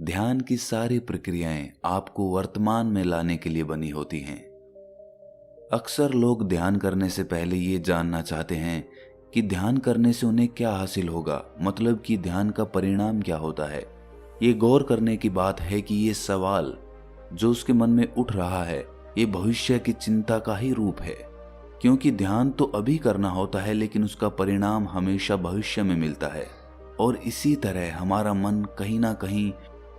ध्यान की सारी प्रक्रियाएं आपको वर्तमान में लाने के लिए बनी होती हैं। अक्सर लोग ध्यान करने से पहले ये जानना चाहते हैं कि ध्यान करने से उन्हें क्या हासिल होगा, मतलब कि ध्यान का परिणाम क्या होता है। ये गौर करने की बात है कि ये सवाल जो उसके मन में उठ रहा है, ये भविष्य की चिंता का ही रूप है। क्योंकि ध्यान तो अभी करना होता है, लेकिन उसका परिणाम हमेशा भविष्य में मिलता है। और इसी तरह हमारा मन कहीं ना कहीं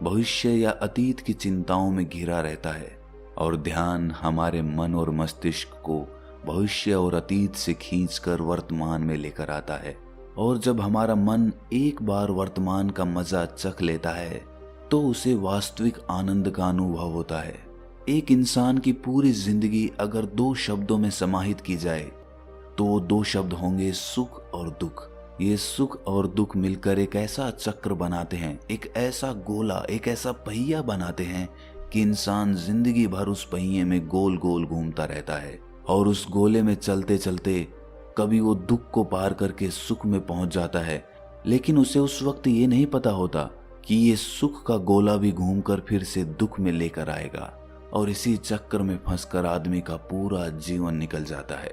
भविष्य या अतीत की चिंताओं में घिरा रहता है, और ध्यान हमारे मन और मस्तिष्क को भविष्य और अतीत से खींचकर वर्तमान में लेकर आता है। और जब हमारा मन एक बार वर्तमान का मजा चख लेता है तो उसे वास्तविक आनंद का अनुभव होता है। एक इंसान की पूरी जिंदगी अगर 2 शब्दों में समाहित की जाए तो वो 2 शब्द होंगे सुख और दुख। ये सुख और दुख मिलकर एक ऐसा चक्र बनाते हैं, एक ऐसा गोला, एक ऐसा पहिया बनाते हैं कि इंसान जिंदगी भर उस पहिए में गोल गोल घूमता रहता है। और उस गोले में चलते चलते कभी वो दुख को पार करके सुख में पहुंच जाता है, लेकिन उसे उस वक्त ये नहीं पता होता कि ये सुख का गोला भी घूमकर फिर से दुख में लेकर आएगा, और इसी चक्कर में फंसकर आदमी का पूरा जीवन निकल जाता है।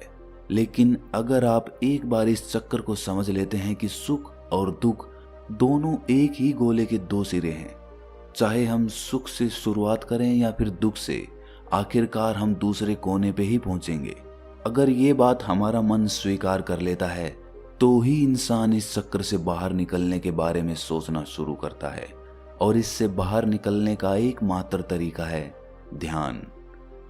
लेकिन अगर आप एक बार इस चक्कर को समझ लेते हैं कि सुख और दुख दोनों एक ही गोले के 2 सिरे हैं, चाहे हम सुख से शुरुआत करें या फिर दुख से, आखिरकार हम दूसरे कोने पे ही पहुंचेंगे। अगर ये बात हमारा मन स्वीकार कर लेता है तो ही इंसान इस चक्कर से बाहर निकलने के बारे में सोचना शुरू करता है। और इससे बाहर निकलने का एकमात्र तरीका है ध्यान,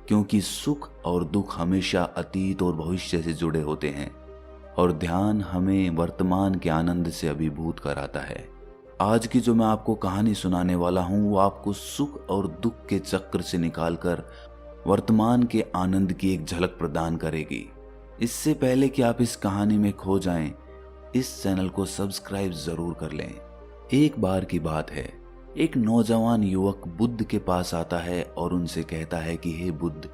क्योंकि सुख और दुख हमेशा अतीत और भविष्य से जुड़े होते हैं, और ध्यान हमें वर्तमान के आनंद से अभिभूत कराता है। आज की जो मैं आपको कहानी सुनाने वाला हूं वो आपको सुख और दुख के चक्र से निकालकर वर्तमान के आनंद की एक झलक प्रदान करेगी। इससे पहले कि आप इस कहानी में खो जाएं, इस चैनल को सब्सक्राइब जरूर कर लें। एक बार की बात है, एक नौजवान युवक बुद्ध के पास आता है और उनसे कहता है कि हे बुद्ध,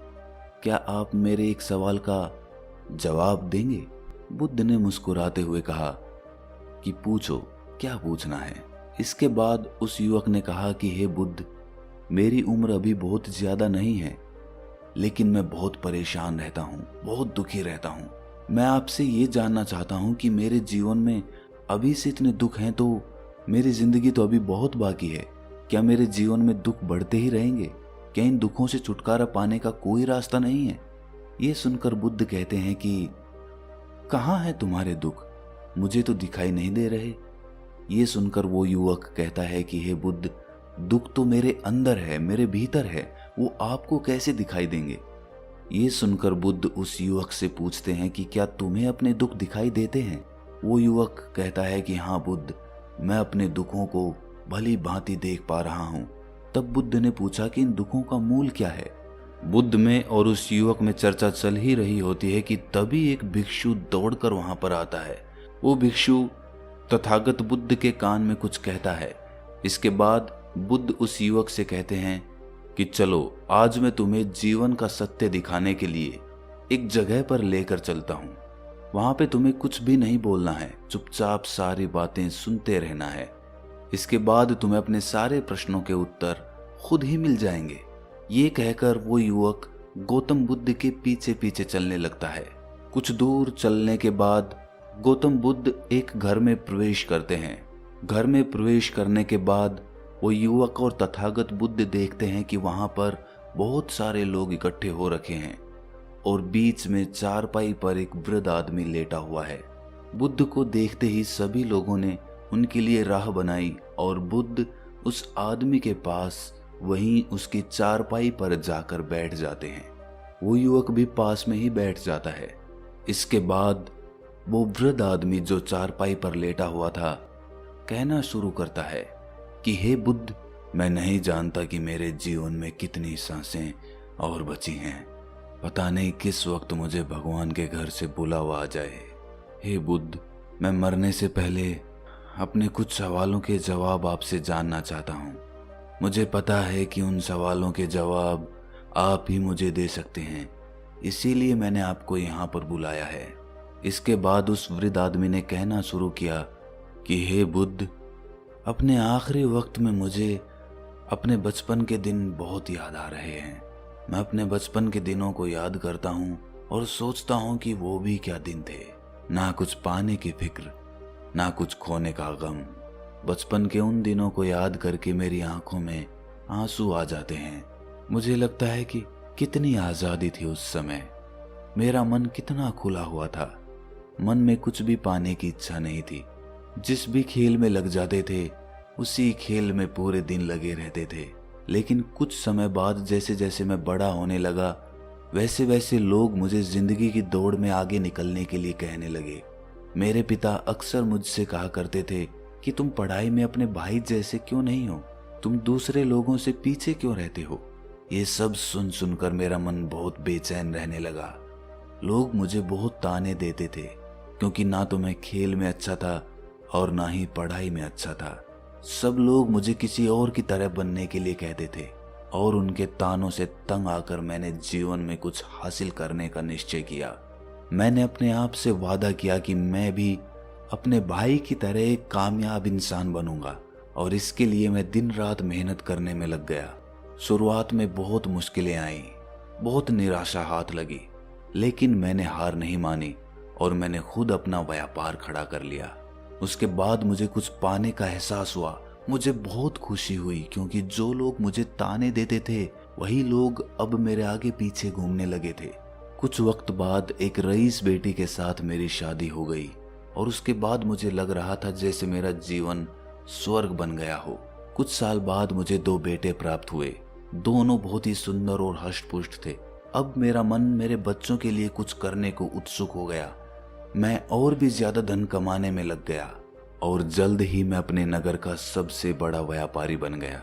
क्या आप मेरे एक सवाल का जवाब देंगे? बुद्ध ने मुस्कुराते हुए कहा कि पूछो, क्या पूछना है। इसके बाद उस युवक ने कहा कि हे बुद्ध, मेरी उम्र अभी बहुत ज्यादा नहीं है, लेकिन मैं बहुत परेशान रहता हूँ, बहुत दुखी रहता हूँ। मैं आपसे ये जानना चाहता हूँ कि मेरे जीवन में अभी से इतने दुख हैं, तो मेरी जिंदगी तो अभी बहुत बाकी है। क्या मेरे जीवन में दुख बढ़ते ही रहेंगे? क्या इन दुखों से छुटकारा पाने का कोई रास्ता नहीं है? ये सुनकर बुद्ध कहते हैं कि कहाँ है तुम्हारे दुख? मुझे तो दिखाई नहीं दे रहे। ये सुनकर वो युवक कहता है कि हे बुद्ध, दुख तो मेरे अंदर है, मेरे भीतर है, वो आपको कैसे दिखाई देंगे? ये सुनकर बुद्ध उस युवक से पूछते हैं कि क्या तुम्हें अपने दुख दिखाई देते हैं? वो युवक कहता है कि हाँ बुद्ध, मैं अपने दुखों को भली भांति देख पा रहा हूँ। तब बुद्ध ने पूछा कि इन दुखों का मूल क्या है? बुद्ध में और उस युवक में चर्चा चल ही रही होती है कि तभी एक भिक्षु दौड़कर वहां पर आता है। वो भिक्षु तथागत बुद्ध के कान में कुछ कहता है। इसके बाद बुद्ध उस युवक से कहते हैं कि चलो, आज मैं तुम्हें जीवन का सत्य दिखाने के लिए एक जगह पर लेकर चलता हूँ। वहां पे तुम्हें कुछ भी नहीं बोलना है, चुपचाप सारी बातें सुनते रहना है। इसके बाद तुम्हें अपने सारे प्रश्नों के उत्तर खुद ही मिल जाएंगे। ये कहकर वो युवक गौतम बुद्ध के पीछे पीछे चलने लगता है। कुछ दूर चलने के बाद गौतम बुद्ध एक घर में प्रवेश करते हैं। घर में प्रवेश करने के बाद वो युवक और तथागत बुद्ध देखते हैं कि वहां पर बहुत सारे लोग इकट्ठे हो रखे हैं, और बीच में चारपाई पर एक वृद्ध आदमी लेटा हुआ है। बुद्ध को देखते ही सभी लोगों ने उनके लिए राह बनाई, और बुद्ध उस आदमी के पास वहीं उसकी चारपाई पर जाकर बैठ जाते हैं। वो युवक भी पास में ही बैठ जाता है। इसके बाद वो वृद्ध आदमी जो चारपाई पर लेटा हुआ था कहना शुरू करता है कि हे बुद्ध, मैं नहीं जानता कि मेरे जीवन में कितनी सांसें और बची हैं। पता नहीं किस वक्त मुझे भगवान के घर से बुलावा आ जाए। हे बुद्ध, मैं मरने से पहले अपने कुछ सवालों के जवाब आपसे जानना चाहता हूँ। मुझे पता है कि उन सवालों के जवाब आप ही मुझे दे सकते हैं, इसीलिए मैंने आपको यहाँ पर बुलाया है। इसके बाद उस वृद्ध आदमी ने कहना शुरू किया कि हे बुद्ध, अपने आखिरी वक्त में मुझे अपने बचपन के दिन बहुत याद आ रहे हैं। मैं अपने बचपन के दिनों को याद करता हूँ और सोचता हूँ कि वो भी क्या दिन थे। ना कुछ पाने की फिक्र, ना कुछ खोने का गम। बचपन के उन दिनों को याद करके मेरी आंखों में आंसू आ जाते हैं। मुझे लगता है कि कितनी आज़ादी थी उस समय। मेरा मन कितना खुला हुआ था। मन में कुछ भी पाने की इच्छा नहीं थी। जिस भी खेल में लग जाते थे उसी खेल में पूरे दिन लगे रहते थे। लेकिन कुछ समय बाद जैसे जैसे मैं बड़ा होने लगा वैसे वैसे लोग मुझे जिंदगी की दौड़ में आगे निकलने के लिए कहने लगे। मेरे पिता अक्सर मुझसे कहा करते थे कि तुम पढ़ाई में अपने भाई जैसे क्यों नहीं हो, तुम दूसरे लोगों से पीछे क्यों रहते हो। ये सब सुन सुनकर मेरा मन बहुत बेचैन रहने लगा। लोग मुझे बहुत ताने देते थे क्योंकि ना तो मैं खेल में अच्छा था और ना ही पढ़ाई में अच्छा था। सब लोग मुझे किसी और की तरह बनने के लिए कहते थे और उनके तानों से तंग आकर मैंने जीवन में कुछ हासिल करने का निश्चय किया। मैंने अपने आप से वादा किया कि मैं भी अपने भाई की तरह एक कामयाब इंसान बनूंगा और इसके लिए मैं दिन रात मेहनत करने में लग गया। शुरुआत में बहुत मुश्किलें आईं, बहुत निराशा हाथ लगी, लेकिन मैंने हार नहीं मानी और मैंने खुद अपना व्यापार खड़ा कर लिया। उसके बाद मुझे कुछ पाने का एहसास हुआ। मुझे बहुत खुशी हुई क्योंकि जो लोग मुझे ताने देते थे वही लोग अब मेरे आगे पीछे घूमने लगे थे। कुछ वक्त बाद एक रईस बेटी के साथ मेरी शादी हो गई और उसके बाद मुझे लग रहा था जैसे मेरा जीवन स्वर्ग बन गया हो। कुछ साल बाद मुझे 2 बेटे प्राप्त हुए। दोनों बहुत ही सुंदर और हष्ट-पुष्ट थे। अब मेरा मन मेरे बच्चों के लिए कुछ करने को उत्सुक हो गया। मैं और भी ज्यादा धन कमाने में लग गया और जल्द ही मैं अपने नगर का सबसे बड़ा व्यापारी बन गया।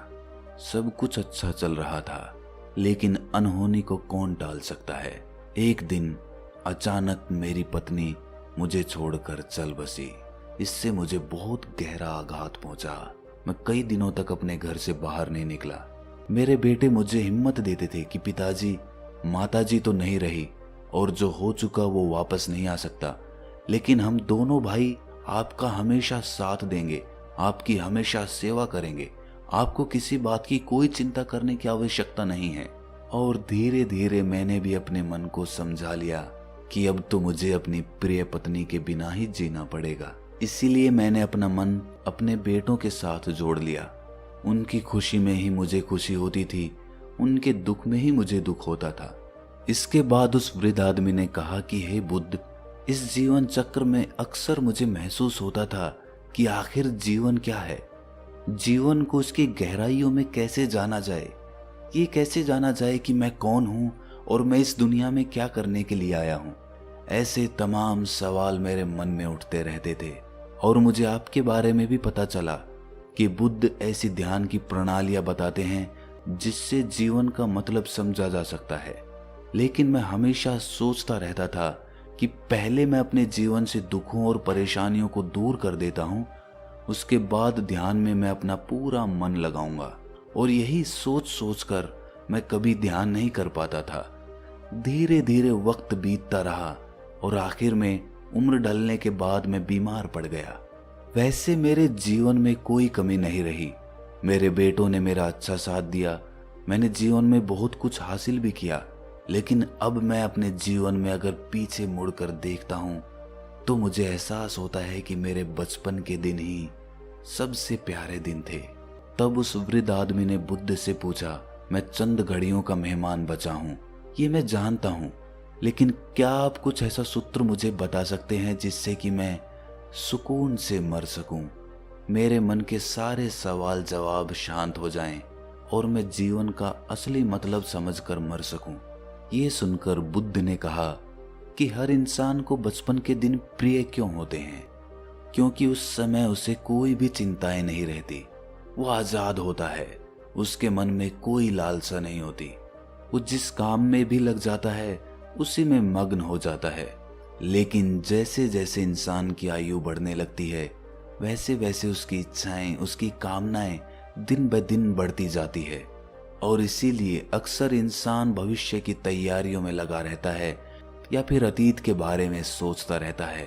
सब कुछ अच्छा चल रहा था, लेकिन अनहोनी को कौन टाल सकता है। एक दिन अचानक मेरी पत्नी मुझे छोड़कर चल बसी। इससे मुझे बहुत गहरा आघात पहुंचा। मैं कई दिनों तक अपने घर से बाहर नहीं निकला। मेरे बेटे मुझे हिम्मत देते थे कि पिताजी, माताजी तो नहीं रही और जो हो चुका वो वापस नहीं आ सकता, लेकिन हम दोनों भाई आपका हमेशा साथ देंगे, आपकी हमेशा सेवा करेंगे। आपको किसी बात की कोई चिंता करने की आवश्यकता नहीं है। और धीरे धीरे मैंने भी अपने मन को समझा लिया कि अब तो मुझे अपनी प्रिय पत्नी के बिना ही जीना पड़ेगा। इसीलिए मैंने अपना मन अपने बेटों के साथ जोड़ लिया। उनकी खुशी में ही मुझे खुशी होती थी, उनके दुख में ही मुझे दुख होता था। इसके बाद उस वृद्ध आदमी ने कहा कि हे बुद्ध, इस जीवन चक्र में अक्सर मुझे महसूस होता था कि आखिर जीवन क्या है। जीवन को उसकी गहराइयों में कैसे जाना जाए। ये कैसे जाना जाए कि मैं कौन हूँ और मैं इस दुनिया में क्या करने के लिए आया हूँ। ऐसे तमाम सवाल मेरे मन में उठते रहते थे। और मुझे आपके बारे में भी पता चला कि बुद्ध ऐसी ध्यान की प्रणालियां बताते हैं जिससे जीवन का मतलब समझा जा सकता है। लेकिन मैं हमेशा सोचता रहता था कि पहले मैं अपने जीवन से दुखों और परेशानियों को दूर कर देता हूँ, उसके बाद ध्यान में मैं अपना पूरा मन लगाऊंगा। और यही सोच सोचकर मैं कभी ध्यान नहीं कर पाता था। धीरे धीरे वक्त बीतता रहा और आखिर में उम्र ढलने के बाद मैं बीमार पड़ गया। वैसे मेरे जीवन में कोई कमी नहीं रही। मेरे बेटों ने मेरा अच्छा साथ दिया। मैंने जीवन में बहुत कुछ हासिल भी किया। लेकिन अब मैं अपने जीवन में अगर पीछे मुड़कर देखता हूँ तो मुझे एहसास होता है कि मेरे बचपन के दिन ही सबसे प्यारे दिन थे। तब उस वृद्ध आदमी ने बुद्ध से पूछा, मैं चंद घड़ियों का मेहमान बचा हूँ, ये मैं जानता हूँ, लेकिन क्या आप कुछ ऐसा सूत्र मुझे बता सकते हैं जिससे कि मैं सुकून से मर सकूं, मेरे मन के सारे सवाल जवाब शांत हो जाएं और मैं जीवन का असली मतलब समझकर मर सकूं। ये सुनकर बुद्ध ने कहा कि हर इंसान को बचपन के दिन प्रिय क्यों होते हैं, क्योंकि उस समय उसे कोई भी चिंताएं नहीं रहती। वो आजाद होता है, उसके मन में कोई लालसा नहीं होती। वो जिस काम में भी लग जाता है उसी में मग्न हो जाता है। लेकिन जैसे जैसे इंसान की आयु बढ़ने लगती है वैसे वैसे उसकी इच्छाएं, उसकी कामनाएं दिन ब दिन बढ़ती जाती है। और इसीलिए अक्सर इंसान भविष्य की तैयारियों में लगा रहता है या फिर अतीत के बारे में सोचता रहता है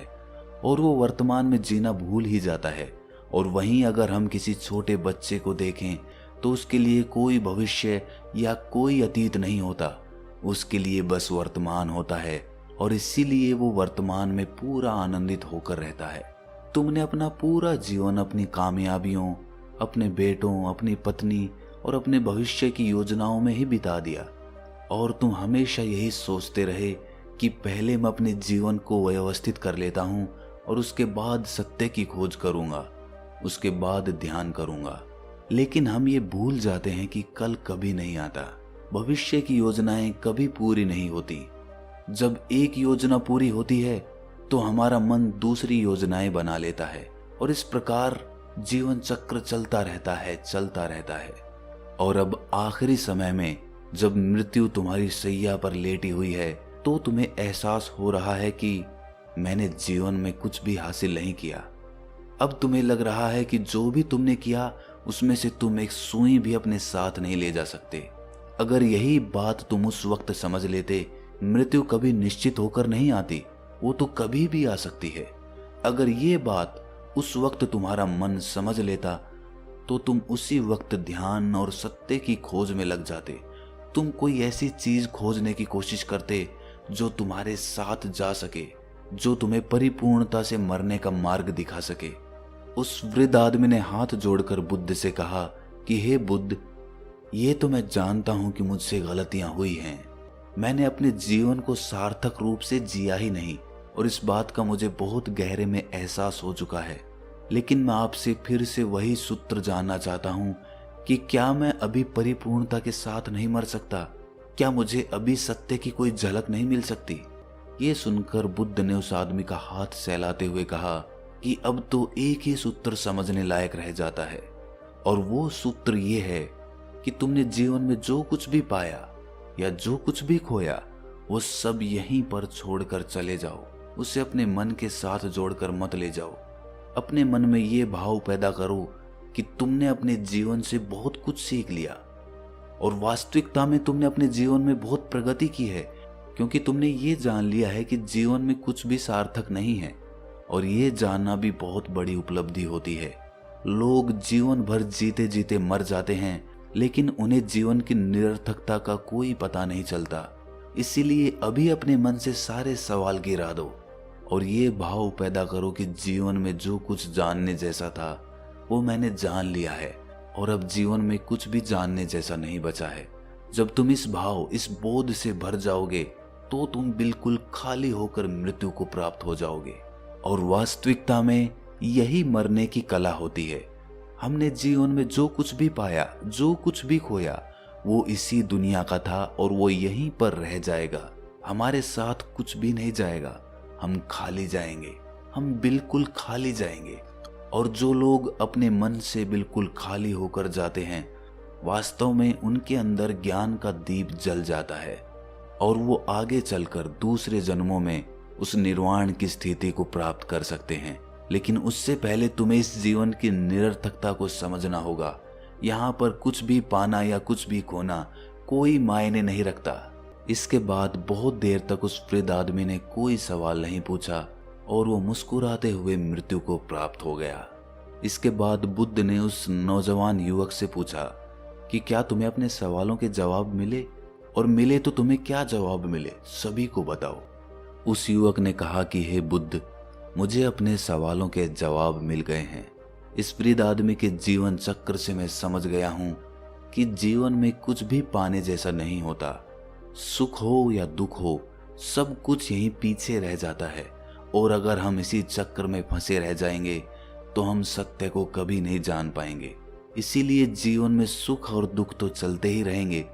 और वो वर्तमान में जीना भूल ही जाता है। और वहीं अगर हम किसी छोटे बच्चे को देखें तो उसके लिए कोई भविष्य या कोई अतीत नहीं होता। उसके लिए बस वर्तमान होता है और इसीलिए वो वर्तमान में पूरा आनंदित होकर रहता है। तुमने अपना पूरा जीवन अपनी कामयाबियों, अपने बेटों, अपनी पत्नी और अपने भविष्य की योजनाओं में ही बिता दिया और तुम हमेशा यही सोचते रहे कि पहले मैं अपने जीवन को व्यवस्थित कर लेता हूं और उसके बाद सत्य की खोज करूंगा, उसके बाद ध्यान करूंगा। लेकिन हम ये भूल जाते हैं कि कल कभी नहीं आता, भविष्य की योजनाएं कभी पूरी नहीं होती। जब एक योजना पूरी होती है तो हमारा मन दूसरी योजनाएं बना लेता है और इस प्रकार जीवन चक्र चलता रहता है। और अब आखिरी समय में जब मृत्यु तुम्हारी सैया पर लेटी हुई है तो तुम्हें एहसास हो रहा है कि मैंने जीवन में कुछ भी हासिल नहीं किया। अब तुम्हें लग रहा है कि जो भी तुमने किया उसमें से तुम एक सुई भी अपने साथ नहीं ले जा सकते। अगर यही बात तुम उस वक्त समझ लेते, मृत्यु कभी निश्चित होकर नहीं आती, वो तो कभी भी आ सकती है। अगर ये बात उस वक्त तुम्हारा मन समझ लेता तो तुम उसी वक्त ध्यान और सत्य की खोज में लग जाते। तुम कोई ऐसी चीज खोजने की कोशिश करते जो तुम्हारे साथ जा सके, जो तुम्हें परिपूर्णता से मरने का मार्ग दिखा सके। उस वृद्ध आदमी ने हाथ जोड़कर बुद्ध से कहा कि हे बुद्ध, ये तो मैं जानता हूं कि मुझसे गलतियां हुई हैं। मैंने अपने जीवन को सार्थक रूप से जिया ही नहीं और इस बात का मुझे बहुत गहरे में एहसास हो चुका है। लेकिन मैं आपसे फिर से वही सूत्र जानना चाहता हूं कि क्या मैं अभी परिपूर्णता के साथ नहीं मर सकता? क्या मुझे अभी सत्य की कोई झलक नहीं मिल सकती? ये सुनकर बुद्ध ने उस आदमी का हाथ सहलाते हुए कहा कि अब तो एक ही सूत्र समझने लायक रह जाता है और वो सूत्र ये है कि तुमने जीवन में जो कुछ भी पाया या जो कुछ भी खोया वो सब यहीं पर छोड़कर चले जाओ। उसे अपने मन के साथ जोड़कर मत ले जाओ। अपने मन में ये भाव पैदा करो कि तुमने अपने जीवन से बहुत कुछ सीख लिया और वास्तविकता में तुमने अपने जीवन में बहुत प्रगति की है, क्योंकि तुमने ये जान लिया है कि जीवन में कुछ भी सार्थक नहीं है और ये जानना भी बहुत बड़ी उपलब्धि होती है। लोग जीवन भर जीते जीते मर जाते हैं लेकिन उन्हें जीवन की निरर्थकता का कोई पता नहीं चलता। इसीलिए अभी अपने मन से सारे सवाल गिरा दो और ये भाव पैदा करो कि जीवन में जो कुछ जानने जैसा था वो मैंने जान लिया है और अब जीवन में कुछ भी जानने जैसा नहीं बचा है। जब तुम इस भाव, इस बोध से भर जाओगे तो तुम बिल्कुल खाली होकर मृत्यु को प्राप्त हो जाओगे। और वास्तविकता में यही मरने की कला होती है। हमने जीवन में जो कुछ भी पाया, जो कुछ भी खोया, वो इसी दुनिया का था और वो यहीं पर रह जाएगा। हमारे साथ कुछ भी नहीं जाएगा। हम खाली जाएंगे, हम बिल्कुल खाली जाएंगे। और जो लोग अपने मन से बिल्कुल खाली होकर जाते हैं, वास्तव में उनके अंदर ज्ञान का दीप जल जाता है और वो आगे चलकर दूसरे जन्मों में उस निर्वाण की स्थिति को प्राप्त कर सकते हैं। लेकिन उससे पहले तुम्हें इस जीवन की निरर्थकता को समझना होगा। यहाँ पर कुछ भी पाना या कुछ भी खोना कोई मायने नहीं रखता। इसके बाद बहुत देर तक उस वृद्ध आदमी ने कोई सवाल नहीं पूछा और वो मुस्कुराते हुए मृत्यु को प्राप्त हो गया। इसके बाद बुद्ध ने उस नौजवान युवक से पूछा कि क्या तुम्हें अपने सवालों के जवाब मिले, और मिले तो तुम्हें क्या जवाब मिले, सभी को बताओ। उस युवक ने कहा कि हे बुद्ध, मुझे अपने सवालों के जवाब मिल गए हैं। इस वृद्ध आदमी के जीवन चक्र से मैं समझ गया हूं कि जीवन में कुछ भी पाने जैसा नहीं होता। सुख हो या दुख हो, सब कुछ यहीं पीछे रह जाता है और अगर हम इसी चक्र में फंसे रह जाएंगे तो हम सत्य को कभी नहीं जान पाएंगे। इसीलिए जीवन में सुख और दुख तो चलते ही रहेंगे,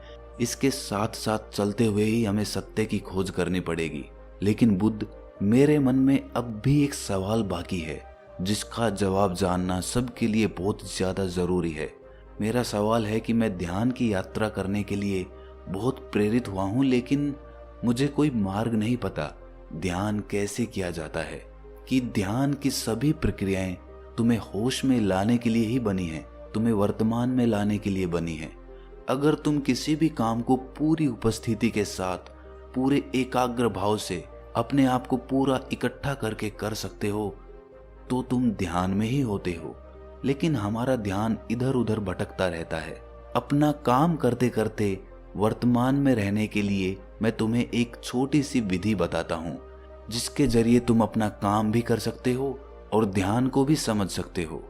इसके साथ साथ चलते हुए ही हमें सत्य की खोज करनी पड़ेगी। लेकिन बुद्ध, मेरे मन में अब भी एक सवाल बाकी है जिसका जवाब जानना सबके लिए बहुत ज्यादा जरूरी है। मेरा सवाल है कि मैं ध्यान की यात्रा करने के लिए बहुत प्रेरित हुआ हूं, लेकिन मुझे कोई मार्ग नहीं पता। ध्यान कैसे किया जाता है? कि ध्यान की सभी प्रक्रियाएं तुम्हें होश में लाने के लिए ही बनी है, तुम्हें वर्तमान में लाने के लिए बनी है। अगर तुम किसी भी काम को पूरी उपस्थिति के साथ, पूरे एकाग्र भाव से अपने आप को पूरा इकट्ठा करके कर सकते हो तो तुम ध्यान में ही होते हो। लेकिन हमारा ध्यान इधर उधर भटकता रहता है। अपना काम करते करते वर्तमान में रहने के लिए मैं तुम्हें एक छोटी सी विधि बताता हूँ, जिसके जरिए तुम अपना काम भी कर सकते हो और ध्यान को भी समझ सकते हो।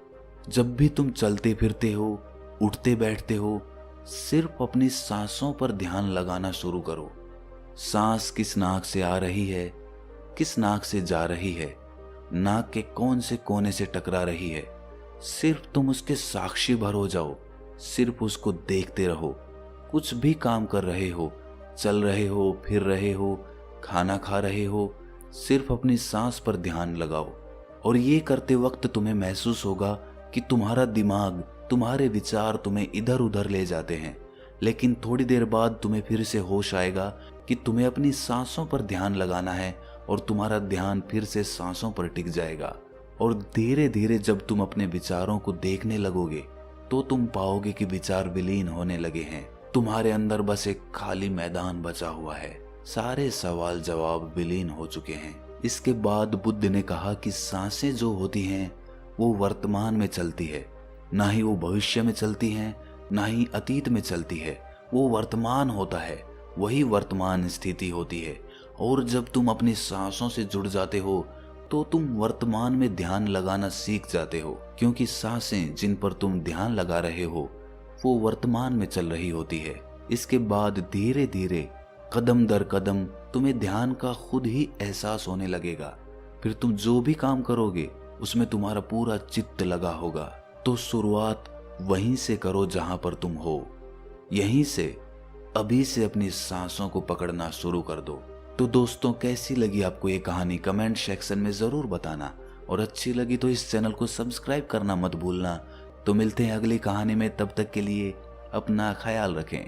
जब भी तुम चलते फिरते हो, उठते बैठते हो, सिर्फ अपनी सांसों पर ध्यान लगाना शुरू करो। सांस किस नाक से आ रही है, किस नाक से जा रही है, नाक के कौन से कोने से टकरा रही है, सिर्फ तुम उसके साक्षी भर हो जाओ। सिर्फ उसको देखते रहो। कुछ भी काम कर रहे हो, चल रहे हो, फिर रहे हो, खाना खा रहे हो, सिर्फ अपनी सांस पर ध्यान लगाओ। और ये करते वक्त तुम्हें महसूस होगा कि तुम्हारा दिमाग, तुम्हारे विचार तुम्हें इधर उधर ले जाते हैं, लेकिन थोड़ी देर बाद तुम्हें फिर से होश आएगा कि तुम्हें अपनी सांसों पर ध्यान लगाना है और तुम्हारा ध्यान फिर से सांसों पर टिक जाएगा। और धीरे धीरे जब तुम अपने विचारों को देखने लगोगे तो तुम पाओगे कि विचार विलीन होने लगे हैं। तुम्हारे अंदर बस एक खाली मैदान बचा हुआ है। सारे सवाल जवाब विलीन हो चुके हैं। इसके बाद बुद्ध ने कहा कि सांसें जो होती हैं वो वर्तमान में चलती है, ना ही वो भविष्य में चलती हैं, ना ही अतीत में चलती है। वो वर्तमान होता है, वही वर्तमान स्थिति होती है। और जब तुम अपनी सांसों से जुड़ जाते हो तो तुम वर्तमान में ध्यान लगाना सीख जाते हो, क्योंकि सांसें जिन पर तुम ध्यान लगा रहे हो वो वर्तमान में चल रही होती है। इसके बाद धीरे धीरे कदम दर कदम तुम्हें ध्यान का खुद ही एहसास होने लगेगा। फिर तुम जो भी काम करोगे उसमें तुम्हारा पूरा चित्त लगा होगा। तो शुरुआत वहीं से करो जहां पर तुम हो। यहीं से, अभी से अपनी सांसों को पकड़ना शुरू कर दो। तो दोस्तों, कैसी लगी आपको ये कहानी कमेंट सेक्शन में जरूर बताना, और अच्छी लगी तो इस चैनल को सब्सक्राइब करना मत भूलना। तो मिलते हैं अगली कहानी में, तब तक के लिए अपना ख्याल रखें।